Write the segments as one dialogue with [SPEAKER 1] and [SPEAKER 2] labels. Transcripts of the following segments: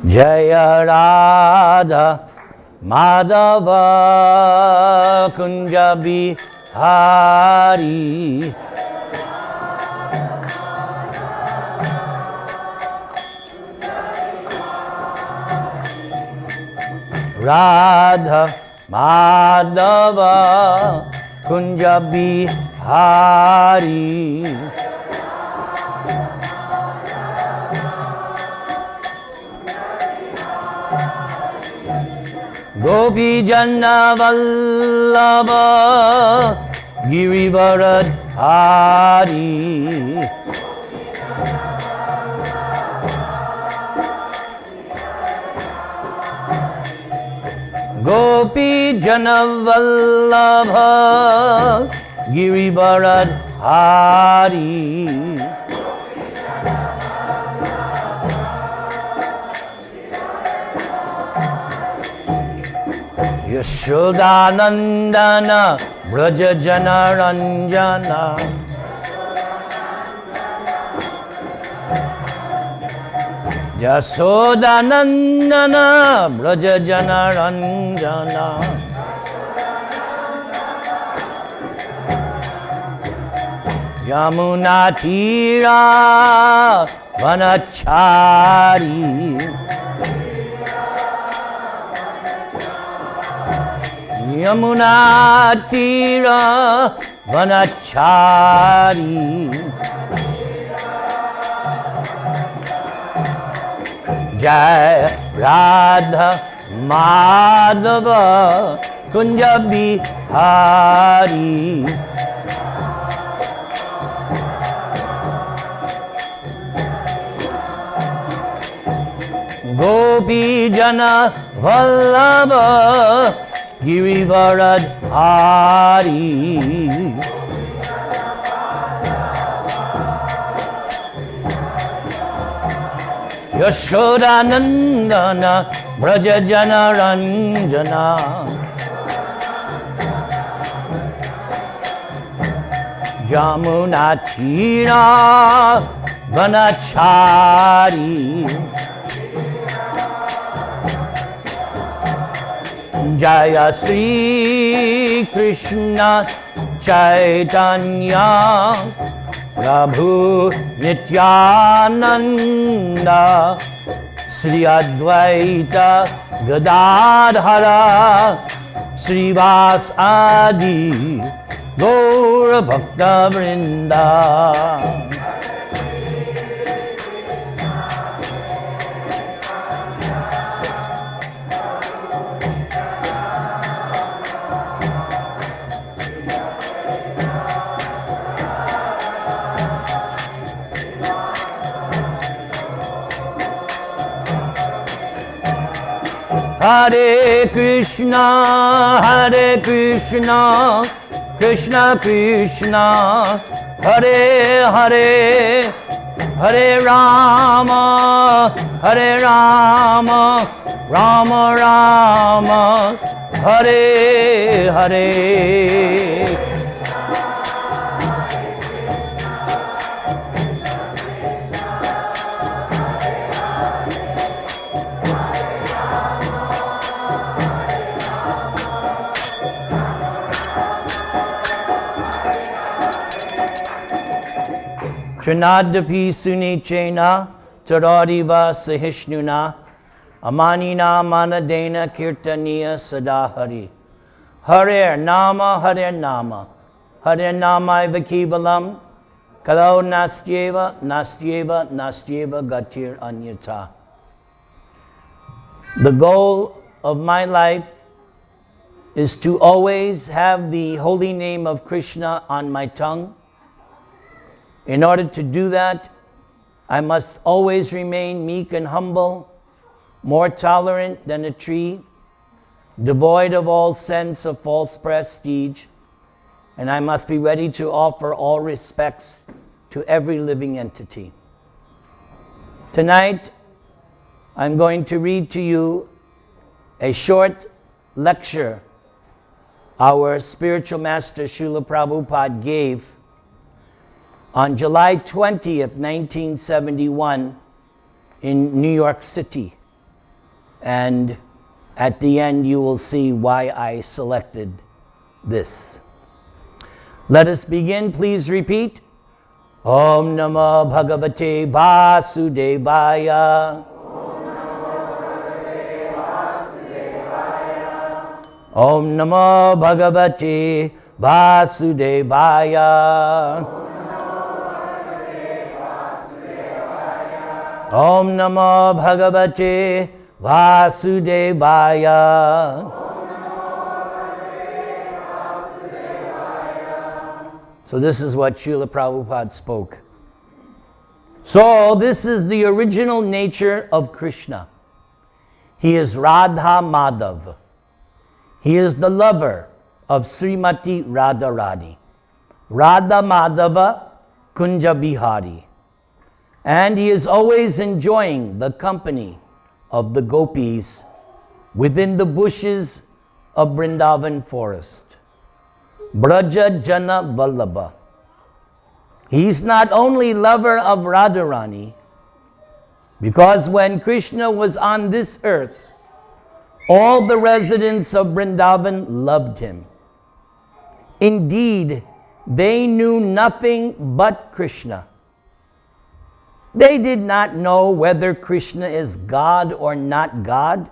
[SPEAKER 1] Jaya Radha Madhava Kunja Bihari Radha Madhava Kunja Bihari Gopi Jana Vallabha Girivaradhari Gopi Jana Vallabha Girivaradhari Yashodanandana Braja Jana Ranjana Yashodanandana Braja Jana Ranjana Yamuna Tira Vanachari Yamuna Tira Vanachari Jai Radha Madhava Kunja Bihari Gopi Jana Vallabha Girivaradhari Yashodanandana Braja Jana Ranjana Yamuna Tira Vanachari Jaya Sri Krishna Chaitanya Prabhu Nityananda Sri Advaita Gadadhara Srivas Adi Gaura Bhakta Vrinda Hare Krishna, Krishna Krishna, Hare Hare, Hare Rama, Rama Rama, Hare Hare. Trinadapi Sunichena Taradiva Sahishnuna Amanina Manadena Kirtaniya Sadahari Hare Nama Hare Nama Vakivalam Kalau Nastyeva Gatir Anyata. The goal of my life is to always have the holy name of Krishna on my tongue. In order to do that, I must always remain meek and humble, more tolerant than a tree, devoid of all sense of false prestige, and I must be ready to offer all respects to every living entity. Tonight, I'm going to read to you a short lecture our spiritual master Srila Prabhupada gave on July 20th, 1971 in New York City. And at the end, you will see why I selected this. Let us begin. Please repeat. Om Namo Bhagavate Vasudevaya. Om Namo Bhagavate Vasudevaya. Om Namo Bhagavate Vasudevaya. So this is what Srila Prabhupada spoke. So this is the original nature of Krishna. He is Radha Madhav. He is the lover of Srimati Radharani. Radha Madhava Kunja Bihari. And he is always enjoying the company of the gopis within the bushes of Vrindavan forest. Braja Jana Vallabha. He's not only lover of Radharani, because when Krishna was on this earth, all the residents of Vrindavan loved him. Indeed, they knew nothing but Krishna. They did not know whether Krishna is God or not God,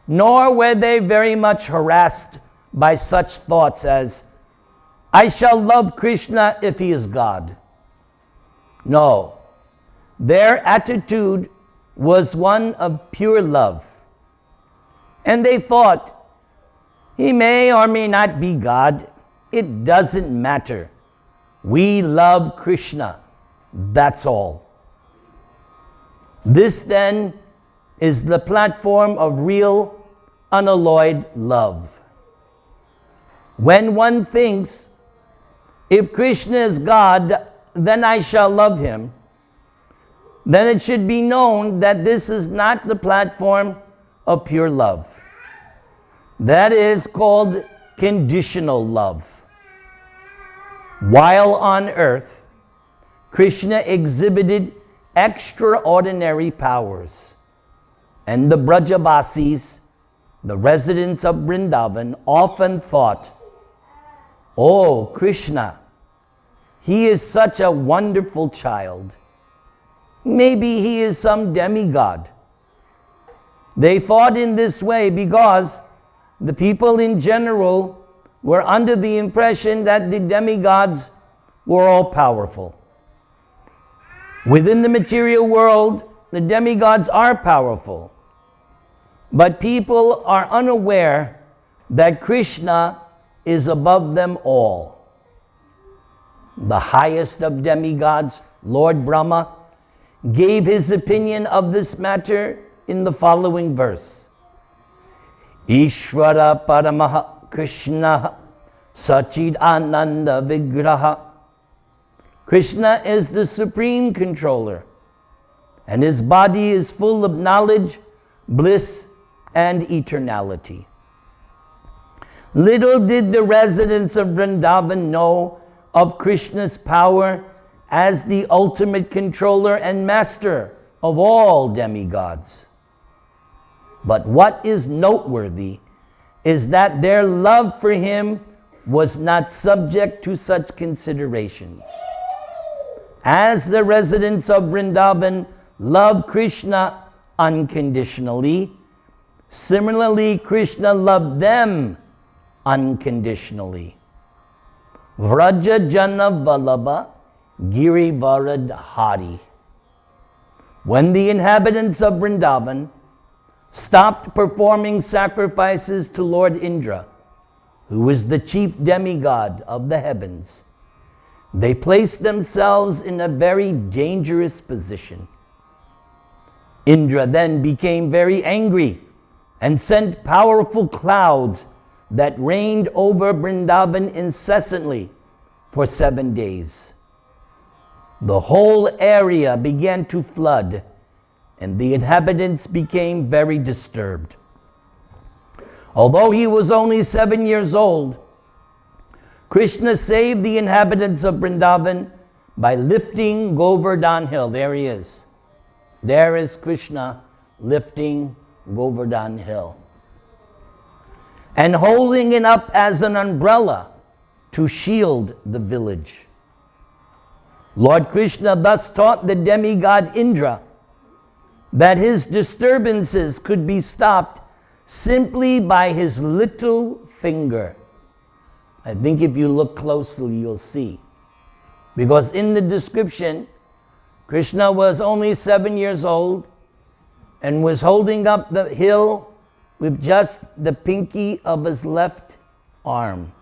[SPEAKER 1] nor were they very much harassed by such thoughts as, I shall love Krishna if he is God. No, their attitude was one of pure love. And they thought, he may or may not be God. It doesn't matter. We love Krishna. That's all. This then is the platform of real, unalloyed love. When one thinks, if Krishna is God, then I shall love him, then it should be known that this is not the platform of pure love. That is called conditional love. While on earth, Krishna exhibited extraordinary powers, and the Brajavasis, the residents of Vrindavan, often thought, oh, Krishna, he is such a wonderful child. Maybe he is some demigod. They thought in this way because the people in general were under the impression that the demigods were all powerful. Within the material world, the demigods are powerful. But people are unaware that Krishna is above them all. The highest of demigods, Lord Brahma, gave his opinion of this matter in the following verse. Ishvara Paramaha Krishna Sachid Ananda Vigraha. Krishna is the supreme controller, and his body is full of knowledge, bliss, and eternality. Little did the residents of Vrindavan know of Krishna's power as the ultimate controller and master of all demigods. But what is noteworthy is that their love for him was not subject to such considerations. As the residents of Vrindavan love Krishna unconditionally, similarly Krishna loved them unconditionally. Vraja Jana Vallabha Giri Varad Hari. When the inhabitants of Vrindavan stopped performing sacrifices to Lord Indra, who is the chief demigod of the heavens, they placed themselves in a very dangerous position. Indra then became very angry and sent powerful clouds that rained over Vrindavan incessantly for 7 days. The whole area began to flood, and the inhabitants became very disturbed. Although he was only 7 years old, Krishna saved the inhabitants of Vrindavan by lifting Govardhana hill. There he is. There is Krishna lifting Govardhana hill, and holding it up as an umbrella to shield the village. Lord Krishna thus taught the demigod Indra that his disturbances could be stopped simply by his little finger. I think if you look closely, you'll see. Because in the description, Krishna was only 7 years old and was holding up the hill with just the pinky of his left arm.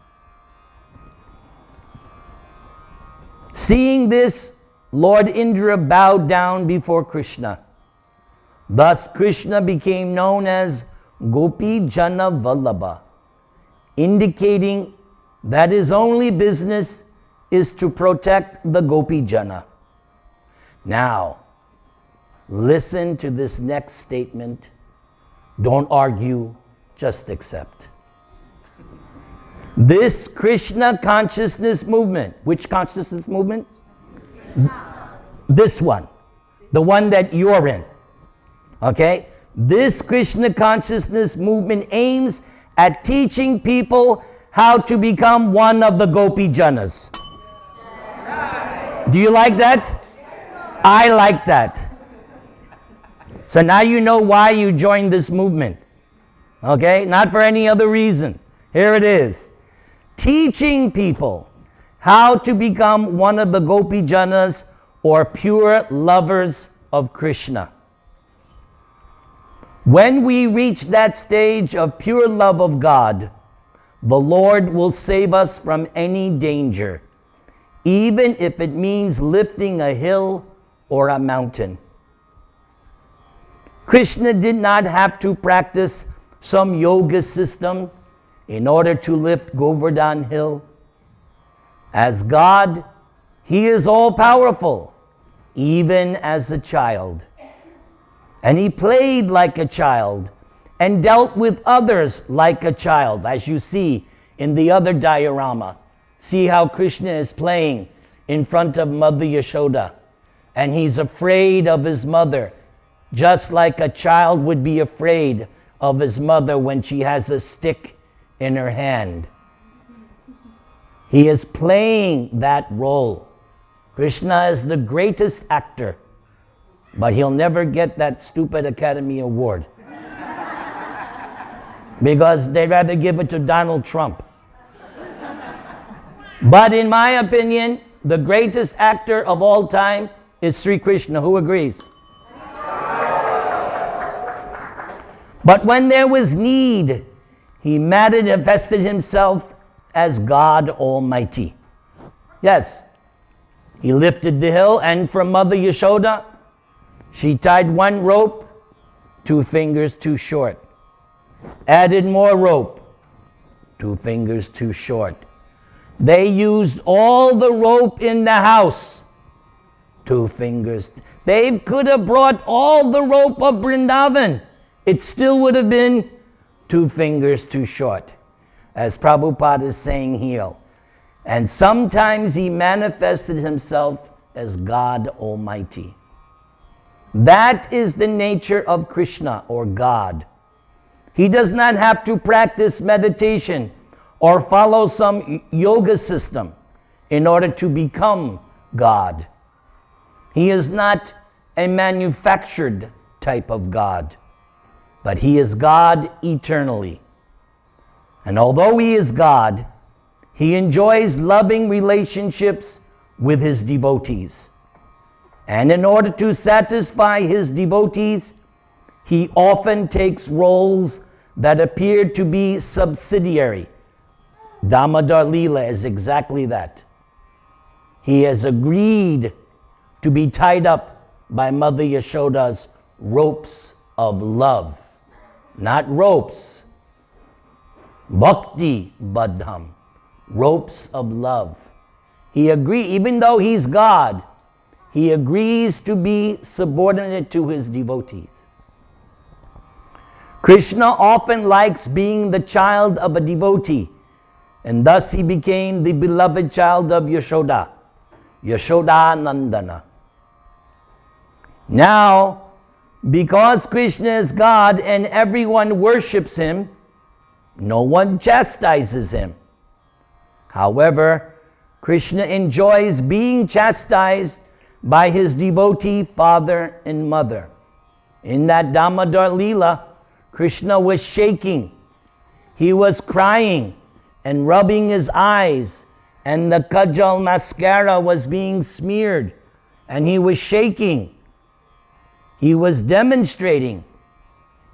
[SPEAKER 1] Seeing this, Lord Indra bowed down before Krishna. Thus, Krishna became known as Gopi Jana Vallabha, indicating that his only business is to protect the Gopi Jana. Now, listen to this next statement. Don't argue, just accept. This Krishna consciousness movement, which consciousness movement? This one, the one that you're in. Okay? This Krishna consciousness movement aims at teaching people how to become one of the Gopi Janas. Do you like that? I like that. So now you know why you joined this movement. Okay? Not for any other reason. Here it is. Teaching people how to become one of the Gopi Janas, or pure lovers of Krishna. When we reach that stage of pure love of God, the Lord will save us from any danger, even if it means lifting a hill or a mountain. Krishna did not have to practice some yoga system in order to lift Govardhana hill. As God, he is all-powerful, even as a child. And he played like a child and dealt with others like a child, as you see in the other diorama. See how Krishna is playing in front of Mother Yashoda, and he's afraid of his mother, just like a child would be afraid of his mother when she has a stick in her hand. He is playing that role. Krishna is the greatest actor, but he'll never get that stupid Academy Award because they'd rather give it to Donald Trump. But in my opinion, the greatest actor of all time is Sri Krishna. Who agrees? But when there was need, he manifested himself as God Almighty. Yes, he lifted the hill, and from Mother Yashoda, she tied one rope, 2 fingers too short. Added more rope, 2 fingers too short. They used all the rope in the house, 2 fingers. They could have brought all the rope of Vrindavan. It still would have been 2 fingers too short, as Prabhupada is saying here. And sometimes he manifested himself as God Almighty. That is the nature of Krishna, or God. He does not have to practice meditation or follow some yoga system in order to become God. He is not a manufactured type of God, but he is God eternally. And although he is God, he enjoys loving relationships with his devotees. And in order to satisfy his devotees, he often takes roles that appear to be subsidiary. Damodar Leela is exactly that. He has agreed to be tied up by Mother Yashoda's ropes of love. Not ropes. Bhakti Badham. Ropes of love. He agrees, even though he's God, he agrees to be subordinate to his devotees. Krishna often likes being the child of a devotee, and thus he became the beloved child of Yashoda, Yashoda Nandana. Now, Because Krishna is God and everyone worships him, no one chastises him. However, Krishna enjoys being chastised by his devotee father and mother. In that Damodar Leela, Krishna was shaking. He was crying and rubbing his eyes, and the kajal mascara was being smeared, and he was shaking. He was demonstrating,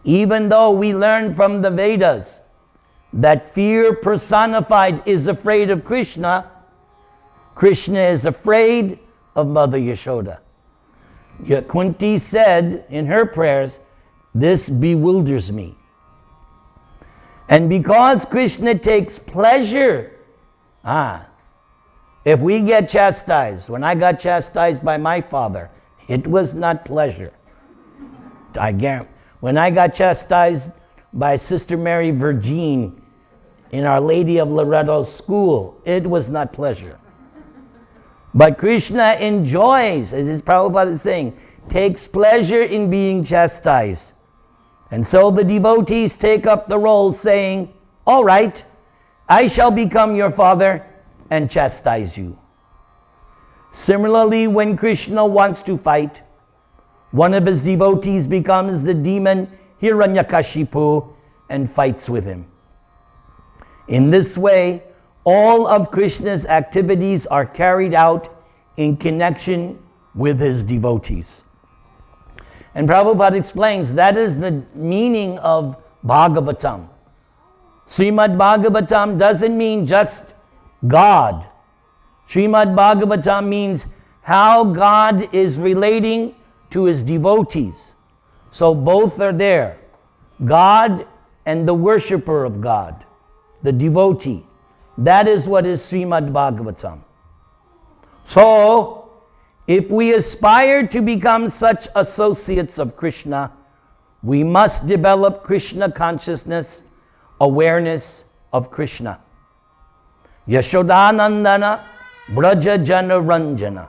[SPEAKER 1] even though we learn from the Vedas that fear personified is afraid of Krishna, Krishna is afraid of Mother Yashoda. Yet Kunti said in her prayers, "This bewilders me." And because Krishna takes pleasure, if we get chastised, when I got chastised by my father, it was not pleasure. I guarantee. When I got chastised by Sister Mary Virgin in Our Lady of Loretto's school, it was not pleasure. But Krishna enjoys, as Prabhupada is saying, takes pleasure in being chastised. And so the devotees take up the role saying, "All right, I shall become your father and chastise you." Similarly, when Krishna wants to fight, one of his devotees becomes the demon Hiranyakashipu and fights with him. In this way, all of Krishna's activities are carried out in connection with his devotees. And Prabhupada explains that is the meaning of Bhagavatam. Srimad Bhagavatam doesn't mean just God. Srimad Bhagavatam means how God is relating to his devotees. So both are there. God and the worshipper of God, the devotee. That is what is Srimad Bhagavatam. So, if we aspire to become such associates of Krishna, we must develop Krishna consciousness, awareness of Krishna. Yashodanandana Braja Jana Ranjana.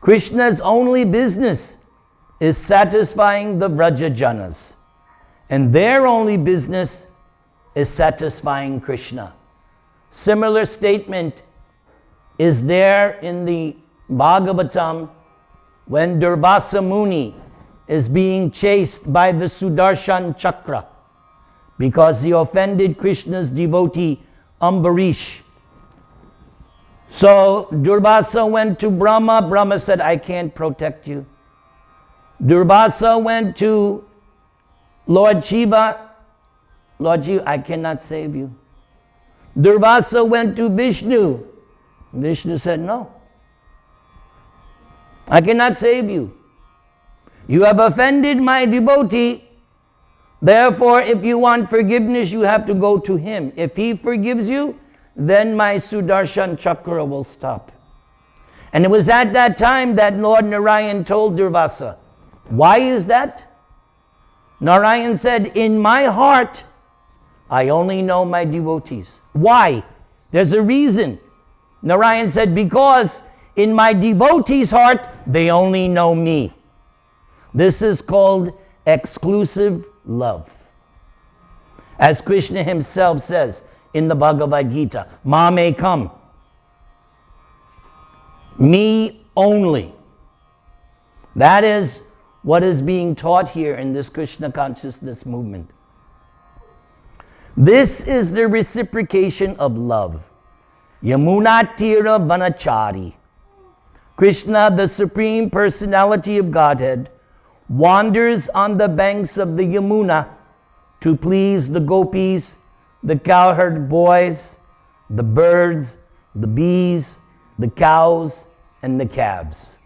[SPEAKER 1] Krishna's only business is satisfying the Vraja Janas, and their only business is satisfying Krishna. Similar statement is there in the Bhagavatam when Durvasa Muni is being chased by the Sudarshan Chakra because he offended Krishna's devotee Ambarish. So Durvasa went to Brahma. Brahma said, "I can't protect you." Durvasa went to Lord Shiva. "Lord Shiva, I cannot save you." Durvasa went to Vishnu. Vishnu said, "No, I cannot save you. You have offended my devotee. Therefore, if you want forgiveness, you have to go to him. If he forgives you, then my Sudarshan Chakra will stop." And it was at that time that Lord Narayan told Durvasa, "Why is that?" Narayan said, "In my heart, I only know my devotees." Why? There's a reason. Narayan said, "Because in my devotees' heart, they only know me." This is called exclusive love. As Krishna himself says in the Bhagavad Gita, "Mame come." Me only. That is what is being taught here in this Krishna consciousness movement. This is the reciprocation of love. Yamuna Tira Vanachari. Krishna, the Supreme Personality of Godhead, wanders on the banks of the Yamuna to please the gopis, the cowherd boys, the birds, the bees, the cows, and the calves.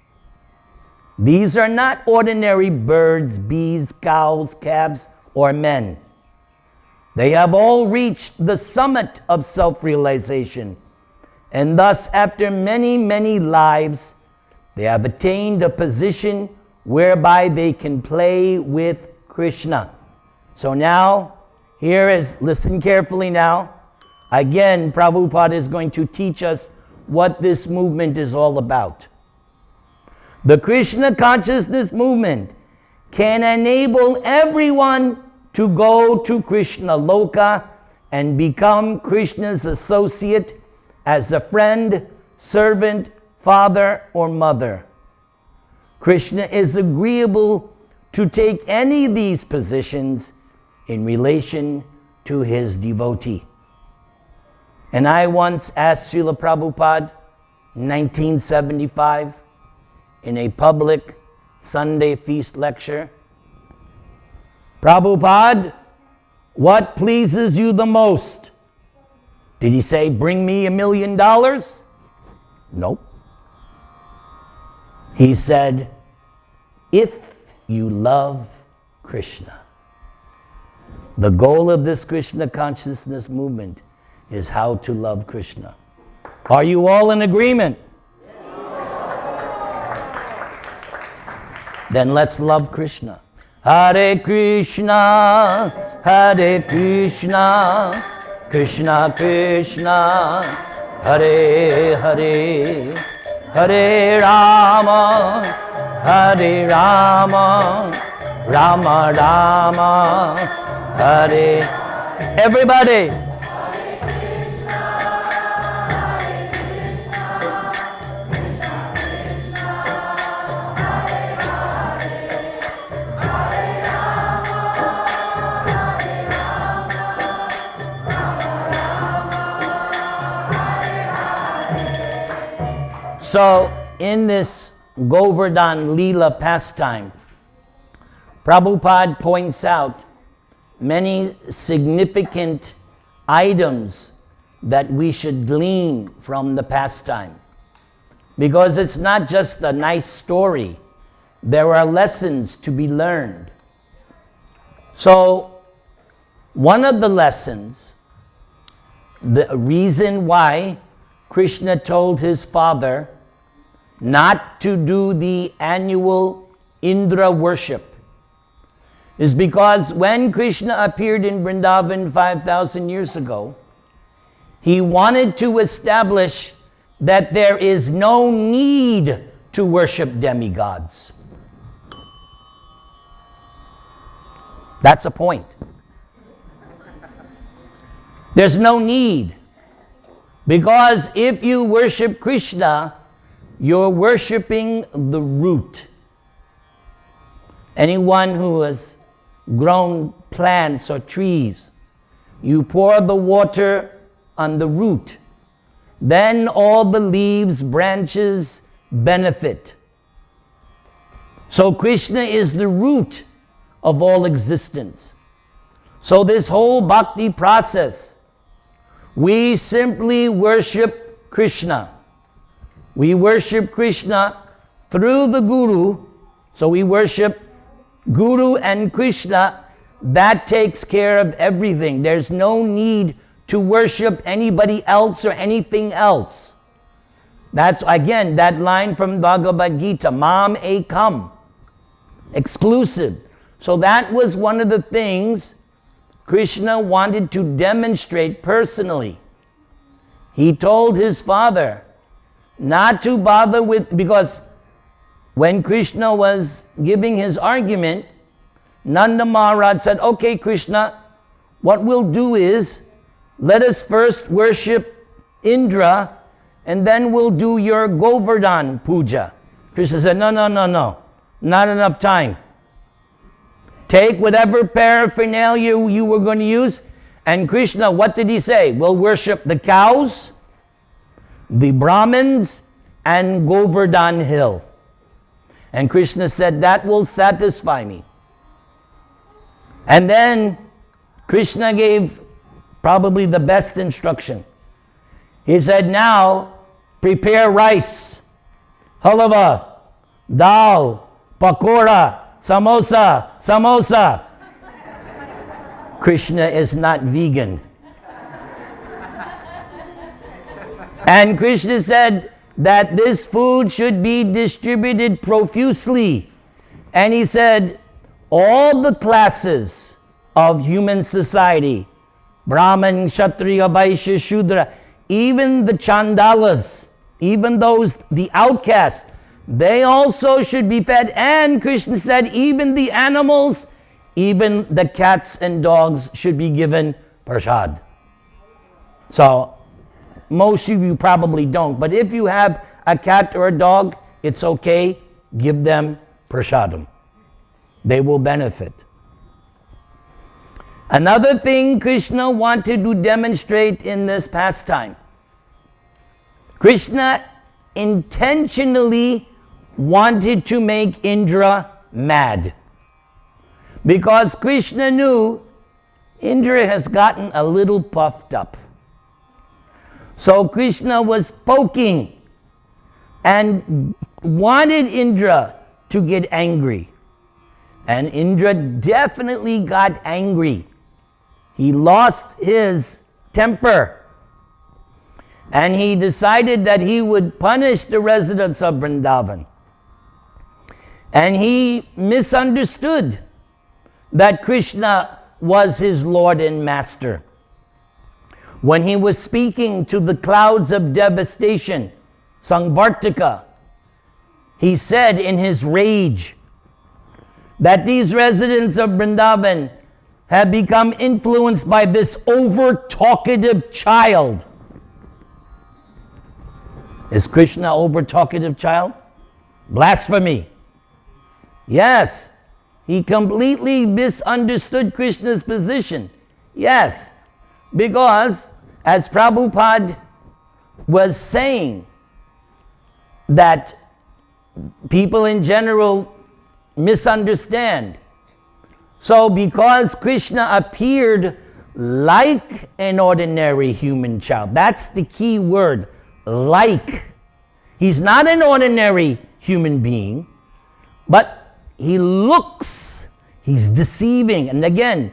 [SPEAKER 1] These are not ordinary birds, bees, cows, calves, or men. They have all reached the summit of self-realization, and thus, after many, many lives, they have attained a position whereby they can play with Krishna. So now, listen carefully now. Again, Prabhupada is going to teach us what this movement is all about. The Krishna consciousness movement can enable everyone to go to Krishna Loka and become Krishna's associate as a friend, servant, father, or mother. Krishna is agreeable to take any of these positions in relation to his devotee. And I once asked Srila Prabhupada in 1975 in a public Sunday feast lecture, Prabhupada, what pleases you the most? Did he say, bring me $1 million? Nope. He said, if you love Krishna. The goal of this Krishna consciousness movement is how to love Krishna. Are you all in agreement? Then let's love Krishna. Hare Krishna, Hare Krishna, Krishna Krishna, Hare Hare, Hare Rama, Hare Rama, Rama Rama, Hare. Everybody. So, in this Govardhana Leela pastime, Prabhupada points out many significant items that we should glean from the pastime. Because it's not just a nice story. There are lessons to be learned. So, one of the lessons, the reason why Krishna told his father not to do the annual Indra worship is because when Krishna appeared in Vrindavan 5,000 years ago, he wanted to establish that there is no need to worship demigods. That's a point. There's no need. Because if you worship Krishna, you're worshiping the root. Anyone who has grown plants or trees, you pour the water on the root. Then all the leaves, branches benefit. So Krishna is the root of all existence. So this whole bhakti process, we simply worship Krishna. We worship Krishna through the Guru. So we worship Guru and Krishna. That takes care of everything. There's no need to worship anybody else or anything else. That's, again, that line from Bhagavad Gita, Mam Ekam, exclusive. So that was one of the things Krishna wanted to demonstrate personally. He told his father not to bother with, because when Krishna was giving his argument, Nanda Maharaj said, okay, Krishna, what we'll do is, let us first worship Indra, and then we'll do your Govardhana puja. Krishna said, no, not enough time. Take whatever paraphernalia you were going to use. And Krishna, what did he say? We'll worship the cows, the Brahmins, and Govardhana hill. And Krishna said, that will satisfy me. And then Krishna gave probably the best instruction. He said, now prepare rice, halwa, dal, pakora, samosa. Krishna is not vegan. And Krishna said that this food should be distributed profusely. And he said, all the classes of human society, Brahman, Kshatriya, Vaishya, Shudra, even the Chandalas, even those, the outcasts, they also should be fed. And Krishna said, even the animals, even the cats and dogs should be given prasad. So, most of you probably don't, but if you have a cat or a dog, it's okay, give them prasadam. They will benefit. Another thing Krishna wanted to demonstrate in this pastime, Krishna intentionally wanted to make Indra mad. Because Krishna knew Indra has gotten a little puffed up. So Krishna was poking and wanted Indra to get angry. And Indra definitely got angry. He lost his temper. And he decided that he would punish the residents of Vrindavan. And he misunderstood that Krishna was his Lord and Master. When he was speaking to the clouds of devastation, Sangvartika, he said in his rage that these residents of Vrindavan have become influenced by this over-talkative child. Is Krishna an over-talkative child? Blasphemy. Yes, he completely misunderstood Krishna's position. Yes, because as Prabhupada was saying, that people in general misunderstand. So because Krishna appeared like an ordinary human child, that's the key word, like. He's not an ordinary human being, but he looks, he's deceiving. And again,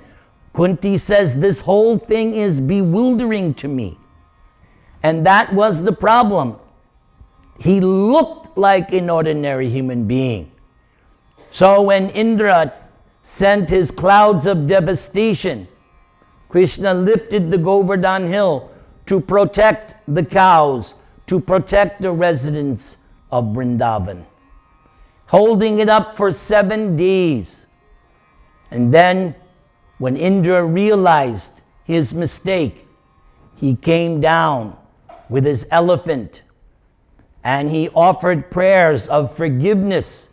[SPEAKER 1] Kunti says, this whole thing is bewildering to me. And that was the problem. He looked like an ordinary human being. So when Indra sent his clouds of devastation, Krishna lifted the Govardhana hill to protect the cows, to protect the residents of Vrindavan, holding it up for 7 days. And then when Indra realized his mistake, he came down with his elephant and he offered prayers of forgiveness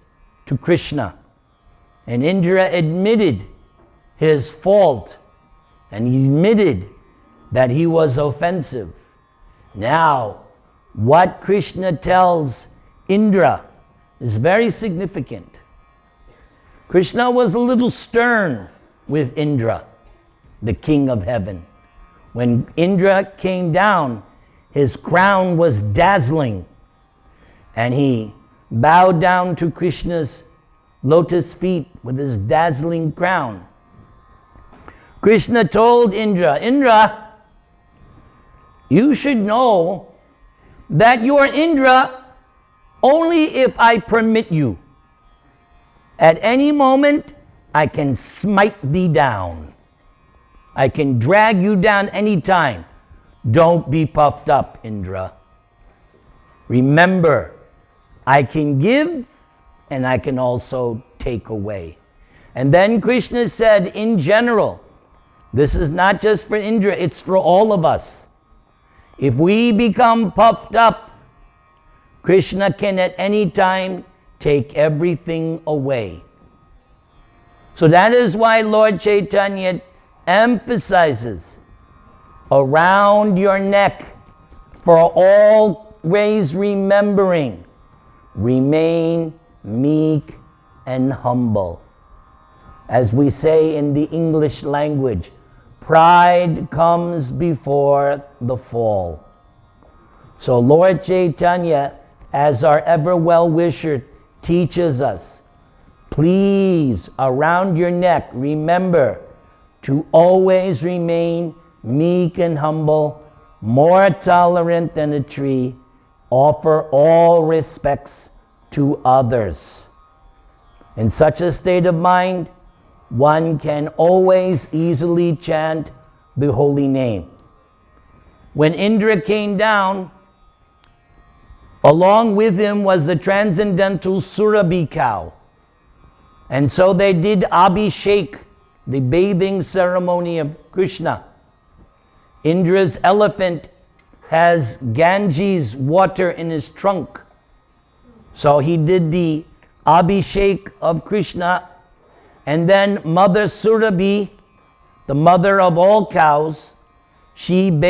[SPEAKER 1] to Krishna. And Indra admitted his fault and he admitted that he was offensive. Now, what Krishna tells Indra is very significant. Krishna was a little stern with Indra, the king of heaven. When Indra came down, his crown was dazzling, and he bowed down to Krishna's lotus feet with his dazzling crown. Krishna told Indra, Indra, you should know that you are Indra only if I permit you. At any moment, I can smite thee down. I can drag you down anytime. Don't be puffed up, Indra. Remember, I can give and I can also take away. And then Krishna said, in general, this is not just for Indra, it's for all of us. If we become puffed up, Krishna can at any time take everything away. So that is why Lord Chaitanya emphasizes around your neck for always remembering, remain meek and humble. As we say in the English language, pride comes before the fall. So Lord Chaitanya, as our ever well-wisher, teaches us, please, around your neck, remember to always remain meek and humble, more tolerant than a tree, offer all respects to others. In such a state of mind, one can always easily chant the holy name. When Indra came down, Along with him was the transcendental Surabhi cow. And so they did Abhishek, the bathing ceremony of Krishna. Indra's elephant has Ganges water in his trunk. So he did the Abhishek of Krishna. And then Mother Surabhi, the mother of all cows, she bathed